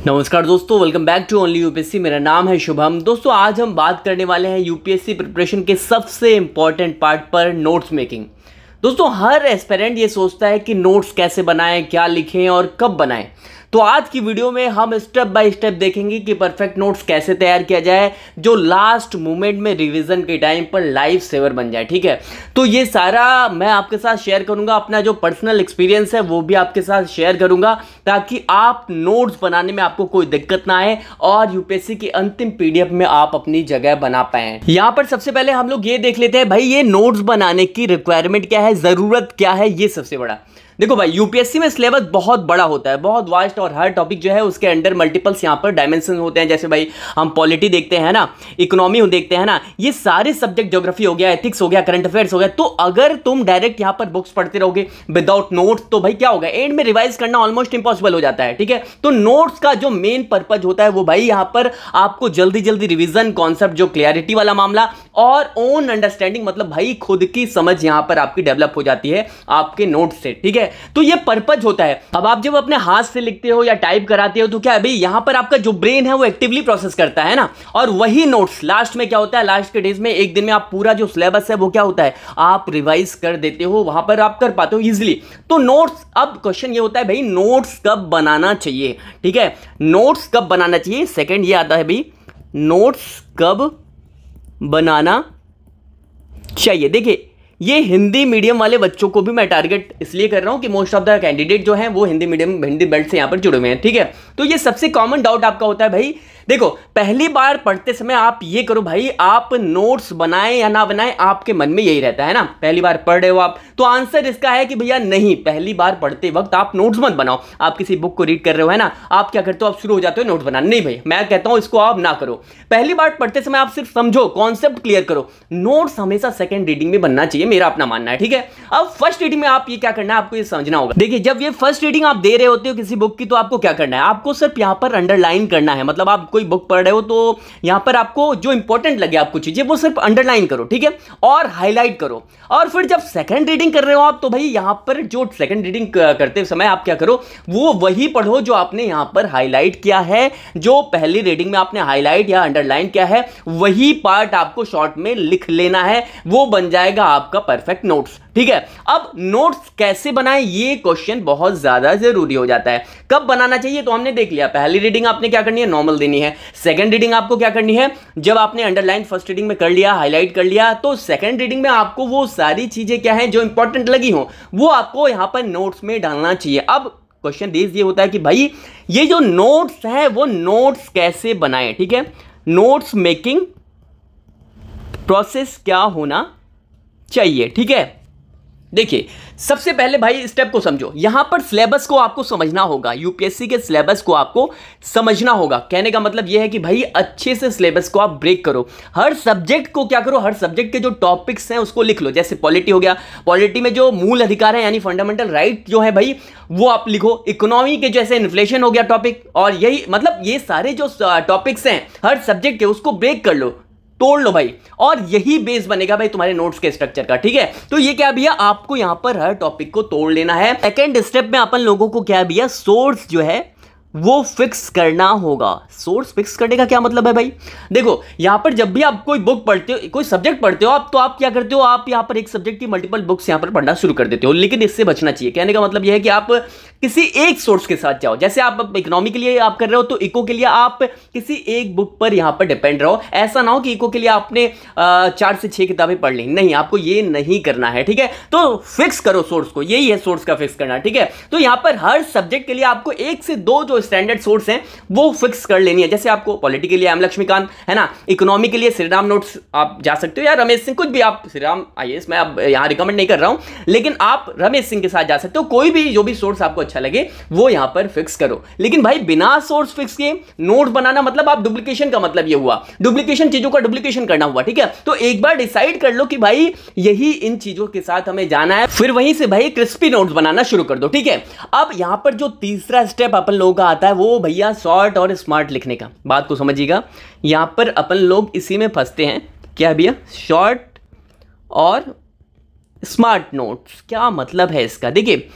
नमस्कार दोस्तों, welcome back to only UPSC. मेरा नाम है शुभम। दोस्तों आज हम बात करने वाले हैं यूपीएससी प्रिपरेशन के सबसे इंपॉर्टेंट पार्ट पर, नोट्स मेकिंग। दोस्तों हर एस्पिरेंट ये सोचता है कि नोट्स कैसे बनाएं, क्या लिखें और कब बनाएं। तो आज की वीडियो में हम स्टेप बाय स्टेप देखेंगे कि परफेक्ट नोट्स कैसे तैयार किया जाए जो लास्ट मोमेंट में रिवीजन के टाइम पर लाइफ सेवर बन जाए। ठीक है, तो ये सारा मैं आपके साथ शेयर करूंगा, अपना जो पर्सनल एक्सपीरियंस है वो भी आपके साथ शेयर करूंगा ताकि आप नोट्स बनाने में आपको कोई दिक्कत ना आए और यूपीएससी की अंतिम पीडीएफ में आप अपनी जगह बना पाए। यहां पर सबसे पहले हम लोग ये देख लेते हैं भाई ये नोट्स बनाने की रिक्वायरमेंट क्या है, जरूरत क्या है। ये सबसे बड़ा देखो भाई, यूपीएससी में सिलेबस बहुत बड़ा होता है, बहुत वास्ट, और हर टॉपिक जो है उसके अंडर मल्टीपल्स यहाँ पर डायमेंशन होते हैं। जैसे भाई हम पॉलिटी देखते हैं ना, इकोनॉमी देखते हैं ना, ये सारे सब्जेक्ट, ज्योग्राफी हो गया, एथिक्स हो गया, करंट अफेयर्स हो गया। तो अगर तुम डायरेक्ट यहाँ पर बुक्स पढ़ते रहोगे विदाउट नोट्स तो भाई क्या होगा, एंड में रिवाइज करना ऑलमोस्ट इंपॉसिबल हो जाता है। ठीक है, तो नोट्स का जो मेन पर्पज होता है वो भाई यहाँ पर आपको जल्दी जल्दी रिविजन, कॉन्सेप्ट जो क्लियरिटी वाला मामला और ओन अंडरस्टैंडिंग, मतलब भाई खुद की समझ यहाँ पर आपकी डेवलप हो जाती है आपके नोट्स से। ठीक है, तो ये पर्पज होता है। अब आप जब अपने हाथ से लिखते हो या टाइप कराते हो तो क्या है भाई, यहां पर आपका जो ब्रेन है वो एक्टिवली प्रोसेस करता है ना, और वही नोट्स लास्ट में क्या होता है, लास्ट के डेज में एक दिन में आप पूरा जो सिलेबस है वो क्या होता है आप रिवाइज कर देते हो, वहां पर आप कर पाते हो इजीली। तो नोट्स, अब क्वेश्चन ये होता है भाई नोट्स कब बनाना चाहिए। ठीक है, नोट्स कब बनाना चाहिए, सेकंड ये आता है भाई नोट्स कब बनाना चाहिए। देखिए ये हिंदी मीडियम वाले बच्चों को भी मैं टारगेट इसलिए कर रहा हूं कि मोस्ट ऑफ द कैंडिडेट जो हैं वो हिंदी मीडियम, हिंदी बेल्ट से यहां पर जुड़े हुए हैं। ठीक है, तो ये सबसे कॉमन डाउट आपका होता है भाई, देखो पहली बार पढ़ते समय आप ये करो भाई, आप नोट्स बनाएं या ना बनाएं आपके मन में यही रहता है ना, पहली बार पढ़ रहे हो आप, तो आंसर इसका है कि भैया नहीं, पहली बार पढ़ते वक्त आप नोट्स मत बनाओ। आप किसी बुक को रीड कर रहे हो है ना, आप क्या करते हो, आप शुरू हो जाते हो नोट्स बनाने। नहीं भाई, मैं कहता हूं इसको आप ना करो। पहली बार पढ़ते समय आप सिर्फ समझो, कॉन्सेप्ट क्लियर करो। नोट्स हमेशा सेकंड रीडिंग में बनना चाहिए, मेरा अपना मानना है। ठीक है, अब फर्स्ट रीडिंग में आप ये क्या करना है, आपको ये समझना होगा। देखिए जब ये फर्स्ट रीडिंग आप दे रहे होते हो किसी बुक की तो आपको क्या करना है, आपको सिर्फ यहां पर अंडरलाइन करना है। मतलब आप कोई बुक पढ़ रहे हो तो यहां पर आपको जो इंपॉर्टेंट लगे आपको चीजें वो सिर्फ अंडरलाइन करो। ठीक है, और हाईलाइट करो। और फिर जब सेकंड रीडिंग कर रहे हो आप तो भाई यहां पर जो सेकंड रीडिंग करते समय आप क्या करो, वो वही पढ़ो जो आपने यहां पर हाईलाइट किया है, जो पहली रीडिंग में आपने हाईलाइट या अंडरलाइन किया है वही पार्ट आपको शॉर्ट में लिख लेना है, वो बन जाएगा आपका परफेक्ट नोट्स। ठीक है, अब नोट्स कैसे बनाएं ये क्वेश्चन बहुत ज्यादा जरूरी हो जाता है। कब बनाना चाहिए तो हमने देख लिया, पहली रीडिंग आपने क्या करनी है, नॉर्मल देनी है। सेकंड रीडिंग आपको क्या करनी है, जब आपने अंडरलाइन फर्स्ट रीडिंग में कर लिया, हाईलाइट कर लिया, तो सेकंड रीडिंग में आपको वो सारी चीजें क्या है जो इंपॉर्टेंट लगी हो वो आपको यहां पर नोट्स में डालना चाहिए। अब क्वेश्चन ये होता है कि भाई ये जो नोट्स है वो नोट्स कैसे बनाएं। ठीक है, नोट्स मेकिंग प्रोसेस क्या होना चाहिए। ठीक है, देखिए सबसे पहले भाई स्टेप को समझो, यहां पर सिलेबस को आपको समझना होगा, यूपीएससी के सिलेबस को आपको समझना होगा। कहने का मतलब यह है कि भाई अच्छे से सिलेबस को आप ब्रेक करो, हर सब्जेक्ट को क्या करो, हर सब्जेक्ट के जो टॉपिक्स हैं उसको लिख लो। जैसे पॉलिटी हो गया, पॉलिटी में जो मूल अधिकार है यानी फंडामेंटल राइट जो है भाई वो आप लिखो। इकोनॉमी के जैसे इन्फ्लेशन हो गया टॉपिक, और यही मतलब ये सारे जो टॉपिक्स हैं हर सब्जेक्ट के उसको ब्रेक कर लो, तोड़ लो भाई, और यही बेस बनेगा भाई तुम्हारे नोट्स के स्ट्रक्चर का। ठीक है, तो ये क्या भैया, आपको यहां पर हर टॉपिक को तोड़ लेना है। सेकंड स्टेप में अपन लोगों को क्या भैया, सोर्स जो है वो फिक्स करना होगा। सोर्स फिक्स करने का क्या मतलब है भाई, देखो यहां पर जब भी आप कोई बुक पढ़ते हो, कोई सब्जेक्ट पढ़ते हो आप, तो आप क्या करते हो, आप यहां पर एक सब्जेक्ट की मल्टीपल बुक्स यहां पर पढ़ना शुरू कर देते हो। लेकिन इससे बचना चाहिए। कहने का मतलब यह है कि आप किसी एक सोर्स के साथ जाओ। जैसे आप इकोनॉमी के लिए आप कर रहे हो तो इको के लिए आप किसी एक बुक पर यहां पर डिपेंड रहो। ऐसा ना हो कि इको के लिए आपने 4 से 6 किताबें पढ़ ली, नहीं, आपको ये नहीं करना है। ठीक है, तो फिक्स करो सोर्स को, यही है सोर्स का फिक्स करना। ठीक है, तो यहां पर हर सब्जेक्ट के लिए आपको 1 से 2 जो स्टैंडर्ड सोर्स हैं वो फिक्स कर लेनी है। जैसे आपको पॉलिटी के लिए एम लक्ष्मीकांत है ना, इकोनॉमी के लिए श्रीराम नोट्स आप जा सकते हो, या रमेश सिंह, कुछ भी आप, श्रीराम आईएएस मैं अब यहां रिकमेंड नहीं कर रहा हूं, लेकिन आप रमेश सिंह के साथ जा सकते हो। कोई भी जो भी सोर्स आपको अच्छा लगे वो यहां पर फिक्स करो। लेकिन भाई बिना सोर्स फिक्स किए नोट्स बनाना मतलब आप डुप्लीकेशन का मतलब ये हुआ, डुप्लीकेशन चीजों का डुप्लीकेशन करना हुआ। ठीक है, तो एक बार डिसाइड कर लो कि भाई यही इन चीजों के साथ हमें जाना है, फिर वहीं से भाई क्रिस्पी नोट्स बनाना शुरू कर दो। ठीक है, अब यहां पर जो तीसरा स्टेप अपन लोगों का आता है वो भैया शॉर्ट और स्मार्ट लिखने का। बात को समझिएगा, यहां पर अपन लोग इसी में फंसते हैं। क्या भैया, शॉर्ट और स्मार्ट नोट्स क्या मतलब है इसका। देखिए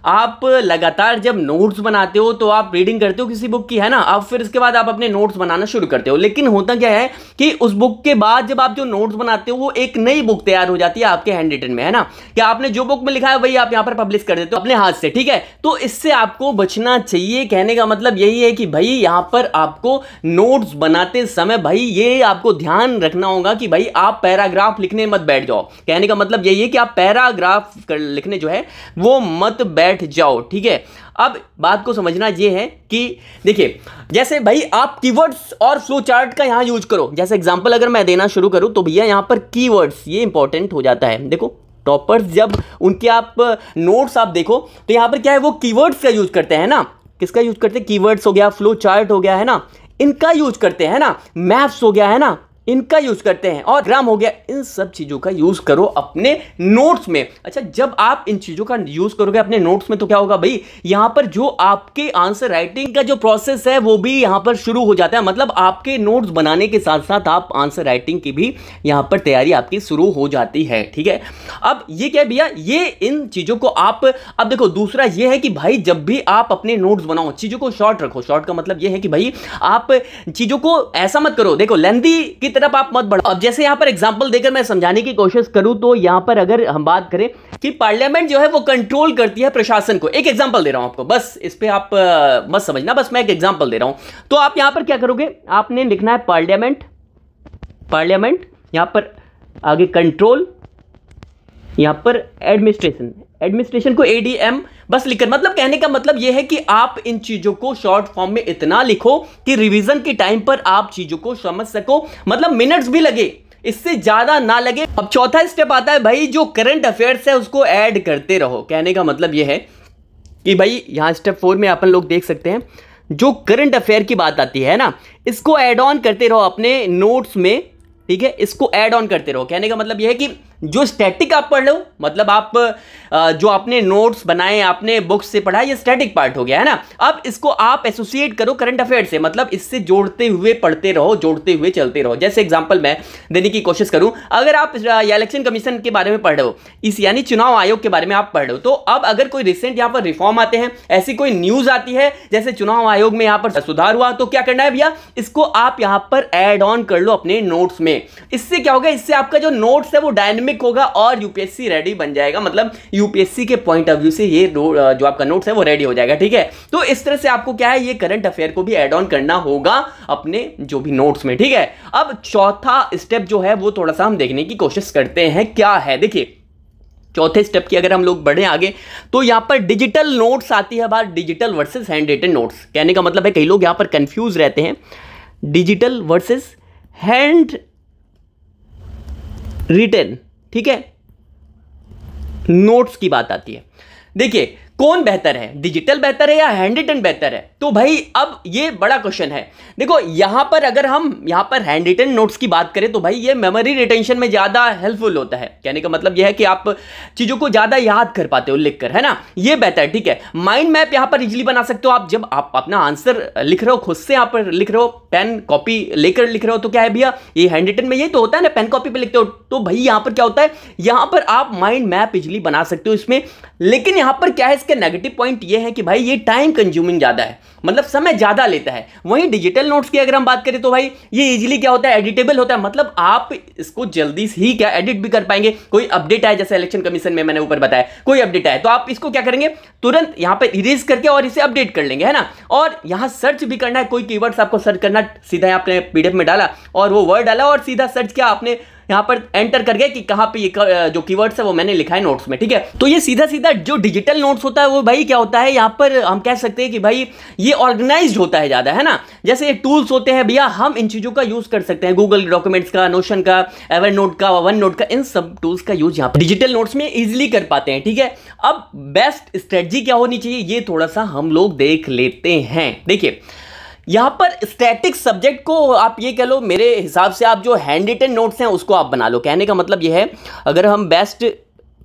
आप लगातार जब नोट्स बनाते हो तो आप रीडिंग करते हो किसी बुक की, है ना, अब फिर इसके बाद आप अपने नोट्स बनाना शुरू करते हो। लेकिन होता क्या है कि उस बुक के बाद जब आप जो नोट्स बनाते हो वो एक नई बुक तैयार हो जाती है आपके हैंड रिटन में, है ना, कि आपने जो बुक में लिखा है वही आप यहां पर पब्लिश कर देते हो अपने हाथ से, ठीक है। तो इससे आपको बचना चाहिए। कहने का मतलब यही है कि भाई यहां पर आपको नोट्स बनाते समय भाई ये आपको ध्यान रखना होगा कि भाई आप पैराग्राफ लिखने मत बैठ जाओ। कहने का मतलब यही है कि आप पैराग्राफ लिखने जो है वो मत बैठ जाओ, ठीक है। अब बात को समझना ये है कि देखिए, जैसे भाई आप कीवर्ड्स और फ्लो चार्ट का यहां यूज करो। जैसे एग्जांपल अगर मैं देना शुरू करूं तो भैया यहां पर कीवर्ड्स ये इंपॉर्टेंट हो जाता है। देखो टॉपर्स जब उनके आप नोट्स आप देखो तो यहां पर क्या है, वो कीवर्ड्स का यूज करते हैं ना। किसका यूज करते हैं? कीवर्ड्स हो गया, फ्लो चार्ट हो गया, है ना, इनका यूज करते हैं ना, मैप्स हो गया, है ना, इनका यूज करते हैं, और ग्राम हो गया। इन सब चीजों का यूज करो अपने नोट्स में। अच्छा, जब आप इन चीजों का यूज करोगे अपने नोट्स में तो क्या होगा भाई, यहां पर जो आपके आंसर राइटिंग का जो प्रोसेस है वो भी यहां पर शुरू हो जाता है। मतलब आपके नोट्स बनाने के साथ साथ आप आंसर राइटिंग की भी यहां पर तैयारी आपकी शुरू हो जाती है, ठीक है। अब ये क्या भैया, ये इन चीजों को आप, अब देखो दूसरा ये है कि भाई जब भी आप अपने नोट्स बनाओ चीजों को शॉर्ट रखो। शॉर्ट का मतलब ये है कि भाई आप चीजों को ऐसा मत करो, देखो लेंथी की तरफ आप मत बढ़ो। अब जैसे यहां पर एग्जांपल देकर मैं समझाने की कोशिश करूं तो यहां पर अगर हम बात करें कि पार्लियामेंट जो है वो कंट्रोल करती है प्रशासन को। एक एग्जांपल दे रहा हूं आपको, बस इस पे आप मत समझना, बस मैं एक एग्जांपल दे रहा हूं। तो आप यहां पर क्या करोगे, आपने लिखना है पार्लियामेंट, पार्लियामेंट, यहां पर आगे कंट्रोल, यहां पर एडमिनिस्ट्रेशन, एडमिनिस्ट्रेशन को एडीएम बस लिखकर, मतलब कहने का मतलब यह है कि आप इन चीजों को शॉर्ट फॉर्म में इतना लिखो कि रिवीजन के टाइम पर आप चीजों को समझ सको, मतलब मिनट्स भी लगे, इससे ज्यादा ना लगे। अब चौथा स्टेप आता है भाई, जो करंट अफेयर्स है उसको ऐड करते रहो। कहने का मतलब यह है कि भाई यहां स्टेप 4 में अपन लोग देख सकते हैं जो करंट अफेयर की बात आती है ना, इसको ऐड ऑन करते रहो अपने नोट्स में, ठीक है, इसको ऐड ऑन करते रहो। कहने का मतलब यह है कि जो स्टैटिक आप पढ़ लो, मतलब आप जो आपने नोट्स बनाए आपने बुक्स से पढ़ा, ये स्टैटिक पार्ट हो गया, है ना। अब इसको आप एसोसिएट करो करंट अफेयर से, मतलब इससे जोड़ते हुए पढ़ते रहो, जोड़ते हुए चलते रहो। जैसे एग्जांपल मैं देने की कोशिश करूं, अगर आप इलेक्शन कमीशन के बारे में पढ़ रहे हो, इस यानी चुनाव आयोग के बारे में आप पढ़ रहे हो, तो अब अगर कोई रिसेंट यहां पर रिफॉर्म आते हैं, ऐसी कोई न्यूज आती है जैसे चुनाव आयोग में यहां पर सुधार हुआ, तो क्या करना है भैया, इसको आप यहां पर ऐड ऑन कर लो अपने नोट्स में। इससे क्या होगा, इससे आपका जो नोट्स है वो डायनेमिक होगा और यूपीएससी रेडी बन जाएगा। मतलब यूपीएससी के पॉइंट ऑफ व्यू से ये जो आपका नोट्स है वो रेडी हो जाएगा, ठीक है। तो इस तरह से आपको क्या है, ये करंट अफेयर को भी ऐड ऑन करना होगा अपने जो भी नोट्स में, ठीक है। अब चौथा स्टेप जो है वो थोड़ा सा हम देखने की कोशिश करते हैं, क्या है। देखिए चौथे स्टेप की अगर हम लोग बढ़े आगे तो यहां पर डिजिटल नोट्स आती है बात, digital versus hand written notes. कहने का मतलब है कई लोग यहां पर कंफ्यूज रहते हैं, डिजिटल वर्सेस हैंड रिटन, ठीक है, नोट्स की बात आती है। देखिए कौन बेहतर है, डिजिटल बेहतर है या हैंड रिटन बेहतर है? तो भाई अब ये बड़ा क्वेश्चन है। देखो यहां पर अगर हम यहां पर हैंड रिटन नोट्स की बात करें तो भाई ये मेमोरी रिटेंशन में ज्यादा हेल्पफुल होता है। कहने का मतलब ये है कि आप चीजों को ज्यादा याद कर पाते हो लिखकर, है ना, ये बेहतर है, ठीक है। माइंड मैप यहां पर इजीली बना सकते हो आप, जब आप अपना आंसर लिख रहे हो खुद से, यहां पर लिख रहे हो, पेन कॉपी लेकर लिख रहे हो, तो क्या है भैया, ये हैंड रिटन में ये तो होता है ना, पेन कॉपी पे लिखते हो, तो भाई यहां पर क्या होता है, यहां पर आप माइंड मैप इजीली बना सकते हो इसमें। लेकिन यहां पर क्या है, इसके नेगेटिव पॉइंट ये है कि भाई ये टाइम कंज्यूमिंग ज्यादा है, मतलब समय ज्यादा लेता है। वहीं डिजिटल नोट्स की अगर हम बात करें तो भाई ये इजीली क्या होता है, एडिटेबल होता है, मतलब आप इसको जल्दी से ही क्या एडिट भी कर पाएंगे। कोई अपडेट आए, जैसे इलेक्शन कमीशन में मैंने ऊपर बताया, कोई अपडेट आए तो आप इसको क्या करेंगे, तुरंत यहां पर इरेज करके और इसे अपडेट कर लेंगे, है ना। और यहां सर्च भी करना है, कोई कीवर्ड्स आपको सर्च करना, सीधा आपने पीडीएफ में डाला और वो वर्ड डाला और सीधा सर्च किया आपने, यहां पर एंटर कर गया कि कहां पे ये जो कीवर्ड्स है वो मैंने लिखा है नोट्स में, ठीक है। तो ये सीधा सीधा जो डिजिटल नोट्स होता है वो भाई क्या होता है, यहां पर हम कह सकते हैं कि भाई ये ऑर्गेनाइज्ड होता है ज्यादा, है ना। जैसे ये टूल्स होते हैं भैया, हम इन चीजों का यूज कर सकते हैं, गूगल डॉक्यूमेंट्स का, नोशन का, एवर नोट का, वन नोट का, इन सब टूल्स का यूज यहां पर डिजिटल नोट्स में इजिली कर पाते हैं, ठीक है। अब बेस्ट स्ट्रेटजी क्या होनी चाहिए ये थोड़ा सा हम लोग देख लेते हैं। देखिए यहां पर स्टैटिक सब्जेक्ट को आप ये कह लो, मेरे हिसाब से आप जो हैंड रिटन नोट्स हैं उसको आप बना लो। कहने का मतलब ये है, अगर हम बेस्ट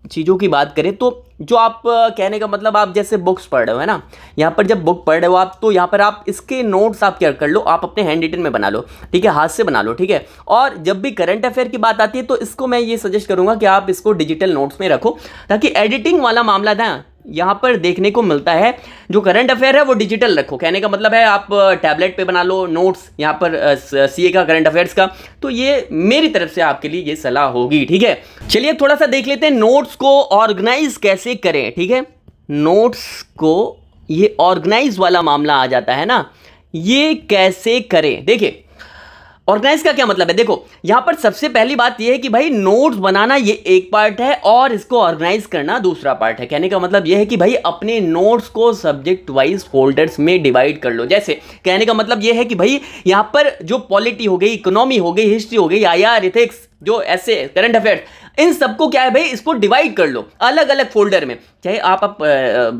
चीज़ों की बात करें तो जो आप कहने का मतलब आप जैसे बुक्स पढ़ रहे हो, है ना, यहाँ पर जब बुक पढ़ रहे हो आप, तो यहाँ पर आप इसके नोट्स आप क्या कर लो, आप अपने हैंड रिटन में बना लो, ठीक है, हाथ से बना लो, ठीक है। और जब भी करंट अफेयर की बात आती है तो इसको मैं ये सजेस्ट करूंगा कि आप इसको डिजिटल नोट्स में रखो, ताकि एडिटिंग वाला मामला था यहाँ पर देखने को मिलता है। जो करंट अफेयर है वो डिजिटल रखो, कहने का मतलब है आप टैबलेट पे बना लो नोट्स यहाँ पर सीए का, करंट अफेयर्स का। तो ये मेरी तरफ से आपके लिए ये सलाह होगी, ठीक है। चलिए थोड़ा सा देख लेते हैं नोट्स को ऑर्गेनाइज कैसे करें, ठीक है। नोट्स को ये ऑर्गेनाइज वाला मामला आ जाता है ना, ये कैसे करें। देखिए ऑर्गेनाइज का क्या मतलब है, देखो यहां पर सबसे पहली बात यह है कि भाई नोट्स बनाना ये एक पार्ट है और इसको ऑर्गेनाइज करना दूसरा पार्ट है। कहने का मतलब यह है कि भाई अपने नोट्स को सब्जेक्ट वाइज फोल्डर्स में डिवाइड कर लो। जैसे कहने का मतलब यह है कि भाई यहां पर जो पॉलिटी हो गई, इकोनॉमी हो गई, हिस्ट्री हो गई, आईआर, इथिक्स, जो ऐसे करंट अफेयर्स, इन सबको क्या है भाई इसको डिवाइड कर लो अलग अलग फोल्डर में। चाहे आप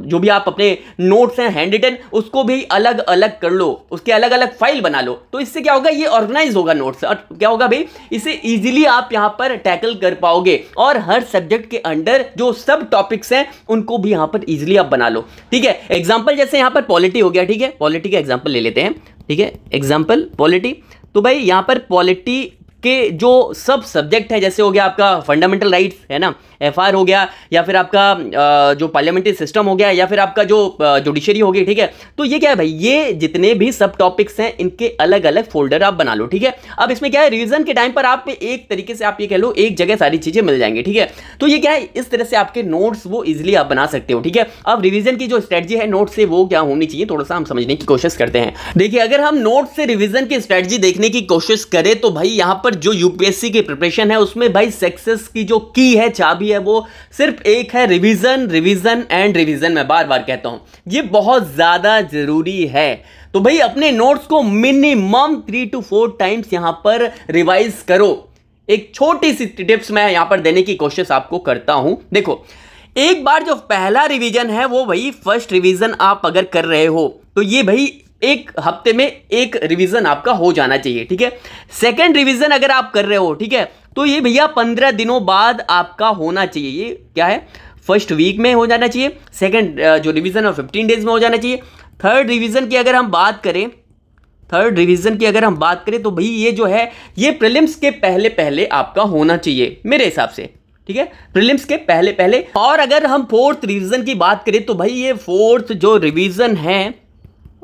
जो भी आप अपने नोट्स हैं हैंड रिटन, उसको भी अलग अलग कर लो, उसके अलग अलग फाइल बना लो। तो इससे क्या होगा, ये ऑर्गेनाइज होगा नोट्स, और क्या होगा भाई इसे इजीली आप यहां पर टैकल कर पाओगे। और हर सब्जेक्ट के अंडर जो सब टॉपिक्स हैं उनको भी यहां पर इजीली आप बना लो, ठीक है। एग्जाम्पल जैसे यहां पर पॉलिटी हो गया, ठीक है, पॉलिटी का एग्जाम्पल ले लेते हैं, ठीक है। एग्जाम्पल पॉलिटी, तो भाई यहां पर पॉलिटी के जो सब सब्जेक्ट है, जैसे हो गया आपका फंडामेंटल राइट्स है ना, एफआर हो गया, या फिर आपका जो पार्लियामेंट्री सिस्टम हो गया, या फिर आपका जो जुडिशरी हो गई, ठीक है। तो ये क्या है भाई, ये जितने भी सब टॉपिक्स हैं इनके अलग अलग फोल्डर आप बना लो, ठीक है। अब इसमें क्या है, रिवीजन के टाइम पर आप एक तरीके से आप ये कह लो एक जगह सारी चीजें मिल जाएंगी, ठीक है। तो ये क्या है, इस तरह से आपके नोट्स वो इजिली आप बना सकते हो, ठीक है। अब रिवीजन की जो स्ट्रेटजी है नोट से वो क्या होनी चाहिए, थोड़ा सा हम समझने की कोशिश करते हैं। देखिए अगर हम नोट से रिवीजन की स्ट्रेटजी देखने की कोशिश करें तो भाई यहां पर जो यूपीएससी की प्रिपरेशन है उसमें भाई सक्सेस की जो की है, चाबी है, वो सिर्फ एक है, रिवीजन, रिवीजन एंड रिवीजन। मैं बार बार कहता हूं ये बहुत ज्यादा जरूरी है। तो भाई अपने नोट्स को मिनिमम 3 to 4 टाइम्स यहां पर रिवाइज करो। एक छोटी सी टिप्स मैं यहां पर देने की कोशिश आपको करता हूं। देखो एक बार जो पहला रिवीजन है वो भाई फर्स्ट रिवीजन आप अगर कर रहे हो तो ये भाई एक हफ्ते में एक रिवीजन आपका हो जाना चाहिए, ठीक है। सेकंड रिवीजन अगर आप कर रहे हो, ठीक है, तो ये भैया 15 दिनों बाद आपका होना चाहिए। ये क्या है, फर्स्ट वीक में हो जाना चाहिए। सेकंड जो रिवीजन है 15 डेज में हो जाना चाहिए। थर्ड रिवीजन की अगर हम बात करें, तो भाई ये जो है ये प्रीलिम्स के पहले पहले आपका होना चाहिए मेरे हिसाब से, ठीक है, प्रीलिम्स के पहले पहले। और अगर हम फोर्थ रिवीजन की बात करें तो भाई ये फोर्थ जो रिवीजन है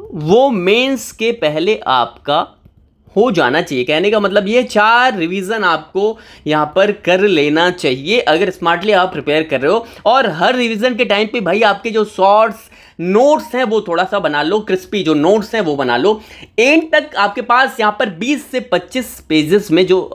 वो मेंस के पहले आपका हो जाना चाहिए। कहने का मतलब ये 4 रिवीजन आपको यहां पर कर लेना चाहिए अगर स्मार्टली आप प्रिपेयर कर रहे हो। और हर रिवीजन के टाइम पे भाई आपके जो शॉर्ट्स नोट्स हैं वो थोड़ा सा बना लो, क्रिस्पी जो नोट्स हैं वो बना लो। एंड तक आपके पास यहां पर 20 से 25 पेजेस में जो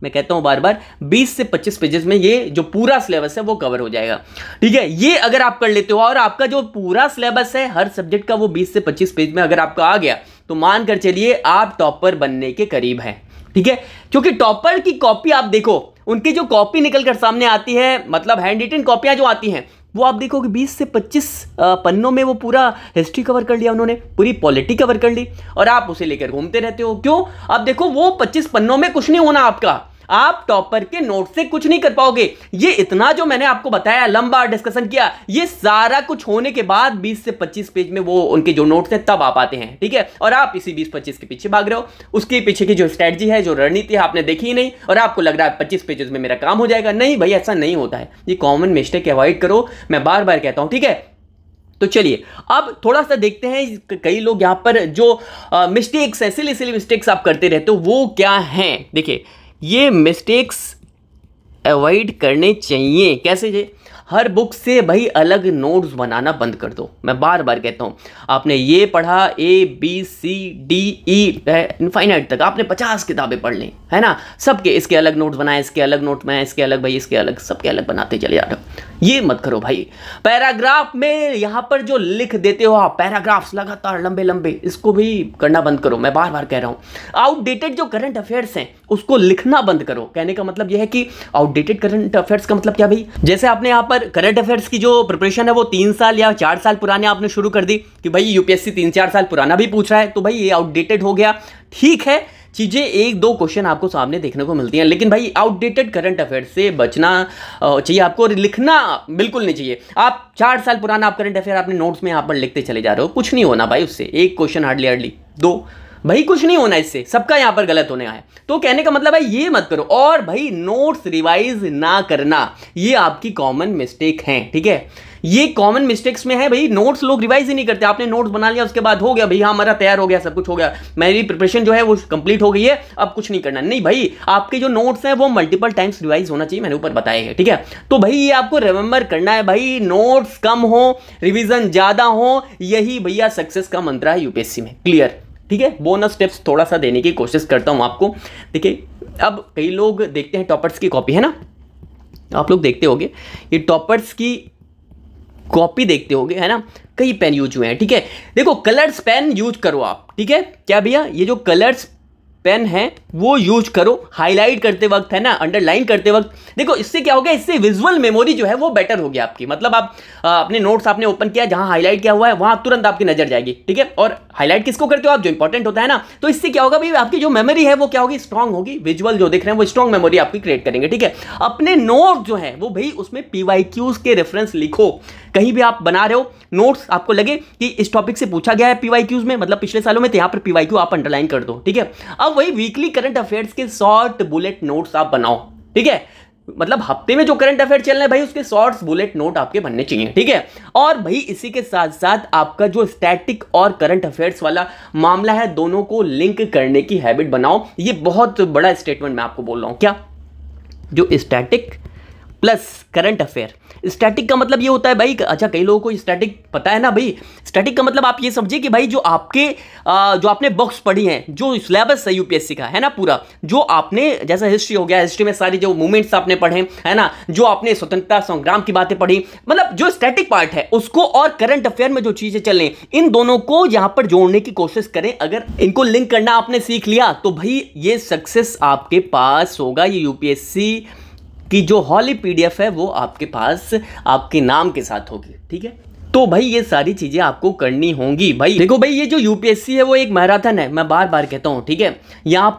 मैं कहता हूं बार बार 20 से 25 पेजेस में ये जो पूरा सिलेबस है वो कवर हो जाएगा, ठीक है। ये अगर आप कर लेते हो और आपका जो पूरा सिलेबस है हर सब्जेक्ट का वो 20 से 25 पेज में अगर आपका आ गया तो मान कर चलिए आप टॉपर बनने के करीब हैं, ठीक है। क्योंकि टॉपर की कॉपी आप देखो, उनकी जो कॉपी निकल कर सामने आती है, मतलब हैंड रिटन कॉपियां जो आती हैं वो आप देखो कि 20 से 25 पन्नों में वो पूरा हिस्ट्री कवर कर लिया उन्होंने, पूरी पॉलिटी कवर कर ली, और आप उसे लेकर घूमते रहते हो। क्यों? अब देखो वो 25 पन्नों में कुछ नहीं होना आपका, आप टॉपर के नोट से कुछ नहीं कर पाओगे। ये इतना जो मैंने आपको बताया, लंबा डिस्कशन किया, ये सारा कुछ होने के बाद 20 से 25 पेज में वो उनके जो नोट्स हैं तब आप आते हैं, ठीक है। और आप इसी 20-25 के पीछे भाग रहे हो, उसके पीछे की जो स्ट्रेटजी है, जो रणनीति है आपने देखी ही नहीं, और आपको लग रहा है 25 पेजेस में मेरा काम हो जाएगा। नहीं भाई, ऐसा नहीं होता है। ये कॉमन मिस्टेक अवॉइड करो, मैं बार बार कहता हूं, ठीक है। तो चलिए अब थोड़ा सा देखते हैं कई लोग यहां पर जो मिस्टेक्स है, सिली मिस्टेक्स आप करते रहते हो वो क्या हैं। देखिए ये मिस्टेक्स अवॉइड करने चाहिए। कैसे जे? हर बुक से भाई अलग नोट्स बनाना बंद कर दो। मैं बार बार कहता हूँ, आपने ये पढ़ा ABCDE इनफाइनाइट तक, आपने 50 किताबें पढ़ ली है ना, सबके इसके अलग नोट्स बनाए, इसके अलग नोट बनाए, इसके अलग भाई, इसके अलग, सबके अलग बनाते चले जा रहे हो। ये मत करो भाई। पैराग्राफ में यहां पर जो लिख देते हो आप, पैराग्राफ्स लगातार लंबे लंबे, इसको भी करना बंद करो। मैं बार बार कह रहा हूं, आउटडेटेड जो करंट अफेयर्स हैं उसको लिखना बंद करो। कहने का मतलब यह है कि आउटडेटेड करंट अफेयर्स का मतलब क्या भाई, जैसे आपने यहां पर करंट अफेयर्स की जो प्रिपरेशन है वो 3 साल या 4 साल पुराने आपने शुरू कर दी कि भाई यूपीएससी 3-4 साल पुराना भी पूछ रहा है, तो भाई ये आउटडेटेड हो गया। ठीक है, चीजें 1-2 क्वेश्चन आपको सामने देखने को मिलती हैं, लेकिन भाई आउटडेटेड करंट अफेयर से बचना चाहिए आपको, लिखना बिल्कुल नहीं चाहिए। आप 4 साल पुराना आप करंट अफेयर अपने नोट्स में यहाँ पर लिखते चले जा रहे हो, कुछ नहीं होना भाई उससे। 1 क्वेश्चन हार्डली 2 भाई कुछ नहीं होना इससे, सबका यहां पर गलत होने आया। तो कहने का मतलब है ये मत करो। और भाई नोट्स रिवाइज ना करना, ये आपकी कॉमन मिस्टेक है, ठीक है, ये कॉमन मिस्टेक्स में है भाई। नोट्स लोग रिवाइज ही नहीं करते। आपने नोट्स बना लिया, उसके बाद हो गया भाई, हाँ हमारा तैयार हो गया, सब कुछ हो गया, मेरी प्रिपरेशन जो है वो कंप्लीट हो गई है, अब कुछ नहीं करना। नहीं भाई, आपके जो नोट्स हैं वो मल्टीपल टाइम्स रिवाइज होना चाहिए, मैंने ऊपर बताया है, ठीक है। तो भाई ये आपको रिमेंबर करना है भाई, नोट्स कम हो, रिविजन ज्यादा हो, यही भैया सक्सेस का मंत्र है यूपीएससी में। क्लियर, ठीक है। बोनस टिप्स थोड़ा सा देने की कोशिश करता हूं आपको। देखिए, अब कई लोग देखते हैं टॉपर्स की कॉपी, है ना, आप लोग देखते होंगे ये टॉपर्स की कॉपी देखते होंगे, है ना, कई पेन यूज हुए हैं, ठीक है। देखो कलर्स पेन यूज करो आप, ठीक है। क्या भैया, ये जो कलर्स पेन है वो यूज करो हाईलाइट करते वक्त, है ना, अंडरलाइन करते वक्त। देखो इससे क्या हो गया, इससे विजुअल मेमोरी जो है वो बेटर हो गया आपकी। मतलब आप अपने नोट्स आपने ओपन किया, जहां हाईलाइट किया हुआ है वहां तुरंत आपकी नजर जाएगी, ठीक है। और हाईलाइट किसको करते हो आप, जो इंपॉर्टेंट होता है ना। तो इससे क्या होगा भाई, आपकी जो मेमोरी है वो क्या होगी, स्ट्रांग होगी। विजुअल जो देख रहे हैं वो स्ट्रांग मेमोरी आपकी क्रिएट करेंगे, ठीक है। अपने नोट जो है वो भाई उसमें पीवाईक्यूज के रेफरेंस लिखो। कहीं भी आप बना रहे हो नोट्स, आपको लगे कि इस टॉपिक से पूछा गया है पीवाईक्यूज में, मतलब पिछले सालों में, तो यहां पर पीवाईक्यू आप अंडरलाइन कर दो, ठीक है। अब वही वीकली करंट अफेयर्स के शॉर्ट बुलेट नोट्स आप बनाओ, ठीक है। मतलब हफ्ते में जो करंट अफेयर चल रहे हैं भाई उसके शॉर्ट्स बुलेट नोट आपके बनने चाहिए, ठीक है। और भाई इसी के साथ साथ आपका जो स्टैटिक और करंट अफेयर्स वाला मामला है, दोनों को लिंक करने की हैबिट बनाओ। ये बहुत बड़ा स्टेटमेंट मैं आपको बोल रहा हूं। क्या, जो static plus current affair, static का मतलब ये होता है भाई, अच्छा कई लोगों को स्टैटिक पता है ना भाई, स्टैटिक का मतलब आप ये समझिए कि भाई जो आपके जो आपने बुक्स पढ़ी हैं, जो सिलेबस है यूपीएससी का, है ना, पूरा जो आपने, जैसा हिस्ट्री हो गया, हिस्ट्री में सारी जो मूवमेंट्स आपने पढ़े, है ना, जो आपने स्वतंत्रता संग्राम की बातें पढ़ी, मतलब जो स्टैटिक पार्ट है उसको, और करंट अफेयर में जो चीजें चल रही, इन दोनों को यहां पर जोड़ने की कोशिश करें। अगर इनको लिंक करना आपने सीख लिया तो भाई ये सक्सेस आपके पास होगा। ये यूपीएससी कि जो हॉली पीडीएफ है वो आपके पास आपके नाम के साथ होगी, ठीक है। तो भाई ये सारी चीजें आपको करनी होंगी। भाई देखो भाई, ये जो यूपीएससी है वो एक मैराथन है, मैं बार बार कहता हूं, ठीक है। यहां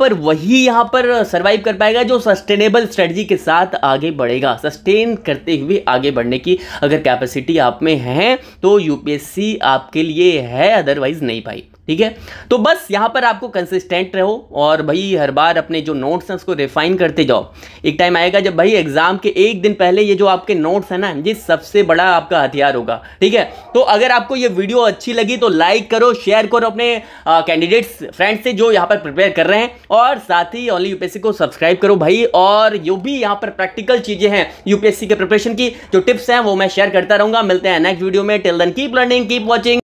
पर सरवाइव कर पाएगा जो सस्टेनेबल स्ट्रेटजी के साथ आगे बढ़ेगा। सस्टेन करते हुए आगे बढ़ने की अगर कैपेसिटी आप में है तो यूपीएससी आपके लिए है, अदरवाइज नहीं भाई, ठीक है। तो बस यहां पर आपको कंसिस्टेंट रहो और भाई हर बार अपने जो नोट्स हैं उसको रिफाइन करते जाओ। एक टाइम आएगा जब भाई एग्जाम के एक दिन पहले ये जो आपके नोट्स है ना, ये सबसे बड़ा आपका हथियार होगा, ठीक है। तो अगर आपको ये वीडियो अच्छी लगी तो लाइक करो, शेयर करो अपने कैंडिडेट्स फ्रेंड्स से जो यहाँ पर प्रिपेयर कर रहे हैं, और साथ ही ओनली यूपीएससी को सब्सक्राइब करो भाई। और जो भी यहाँ पर प्रैक्टिकल चीजें हैं यूपीएससी के प्रिपरेशन की, जो टिप्स हैं वो मैं शेयर करता रहूंगा। मिलते हैं नेक्स्ट वीडियो में। Till then keep learning, keep watching.